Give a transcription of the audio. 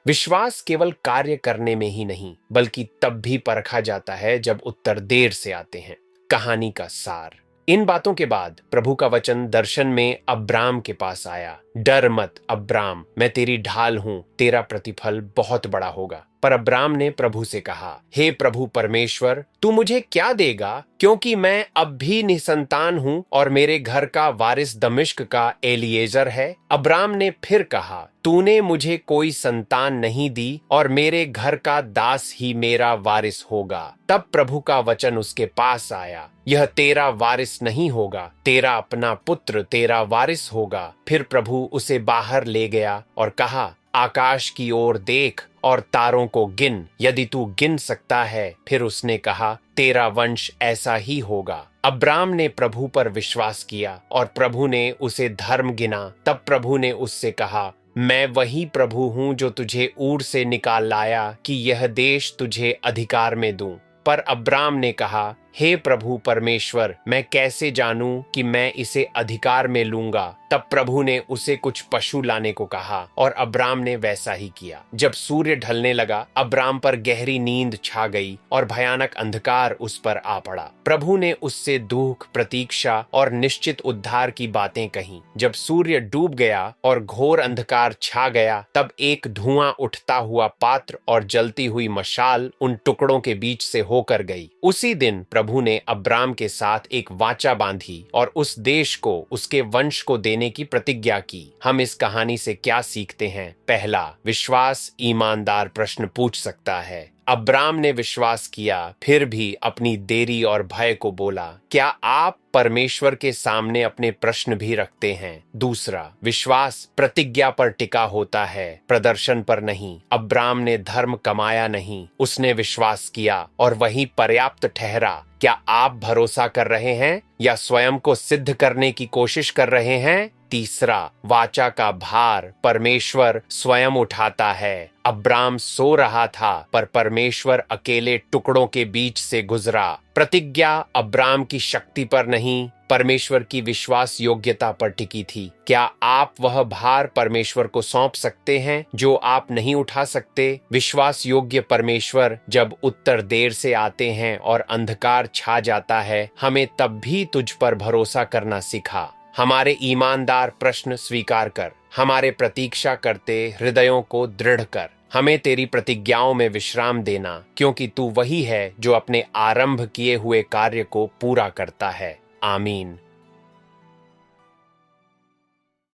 विश्वास केवल कार्य करने में ही नहीं बल्कि तब भी परखा जाता है जब उत्तर देर से आते हैं। कहानी का सार। इन बातों के बाद प्रभु का वचन दर्शन में अब्राम के पास आया। डर मत अब्राम, मैं तेरी ढाल हूं, तेरा प्रतिफल बहुत बड़ा होगा। पर अब्राम ने प्रभु से कहा, हे प्रभु परमेश्वर, तू मुझे क्या देगा, क्योंकि मैं अब भी निसंतान हूं और मेरे घर का वारिस दमिश्क का एलिएजर है। अब्राम ने फिर कहा, तूने मुझे कोई संतान नहीं दी और मेरे घर का दास ही मेरा वारिस होगा। तब प्रभु का वचन उसके पास आया, यह तेरा वारिस नहीं होगा, तेरा अपना पुत्र तेरा वारिस होगा। फिर प्रभु उसे बाहर ले गया और कहा, आकाश की ओर देख और तारों को गिन, यदि तू गिन सकता है। फिर उसने कहा, तेरा वंश ऐसा ही होगा। अब्राम ने प्रभु पर विश्वास किया और प्रभु ने उसे धर्म गिना। तब प्रभु ने उससे कहा, मैं वही प्रभु हूं जो तुझे ऊर से निकाल लाया कि यह देश तुझे अधिकार में दूं। पर अब्राम ने कहा, हे प्रभु परमेश्वर, मैं कैसे जानूं कि मैं इसे अधिकार में लूंगा। तब प्रभु ने उसे कुछ पशु लाने को कहा और अब्राम ने वैसा ही किया। जब सूर्य ढलने लगा, अब्राम पर गहरी नींद छा गई और भयानक अंधकार उस पर आ पड़ा। प्रभु ने उससे दुख, प्रतीक्षा और निश्चित उद्धार की बातें कहीं। जब सूर्य डूब गया और घोर अंधकार छा गया, तब एक धुआं उठता हुआ पात्र और जलती हुई मशाल उन टुकड़ों के बीच से होकर गई। उसी दिन प्रभु ने अब्राम के साथ एक वाचा बांधी और उस देश को उसके वंश को देने की प्रतिज्ञा की। हम इस कहानी से क्या सीखते हैं? पहला, विश्वास ईमानदार प्रश्न पूछ सकता है। अब्राम ने विश्वास किया, फिर भी अपनी देरी और भय को बोला। क्या आप परमेश्वर के सामने अपने प्रश्न भी रखते हैं? दूसरा, विश्वास प्रतिज्ञा पर टिका होता है, प्रदर्शन पर नहीं। अब्राम ने धर्म कमाया नहीं, उसने विश्वास किया और वही पर्याप्त ठहरा। क्या आप भरोसा कर रहे हैं या स्वयं को सिद्ध करने की कोशिश कर रहे हैं? तीसरा, वाचा का भार परमेश्वर स्वयं उठाता है। अब्राम सो रहा था पर परमेश्वर अकेले टुकड़ों के बीच से गुजरा। प्रतिज्ञा अब्राम की शक्ति पर नहीं, परमेश्वर की विश्वास योग्यता पर टिकी थी। क्या आप वह भार परमेश्वर को सौंप सकते हैं जो आप नहीं उठा सकते? विश्वास योग्य परमेश्वर जब उत्तर देर से आते हैं और अंधकार छा जाता है, हमें तब भी तुझ पर भरोसा करना सिखा। हमारे ईमानदार प्रश्न स्वीकार कर, हमारे प्रतीक्षा करते हृदयों को दृढ़ कर। हमें तेरी प्रतिज्ञाओं में विश्राम देना, क्योंकि तू वही है जो अपने आरंभ किए हुए कार्य को पूरा करता है। आमीन।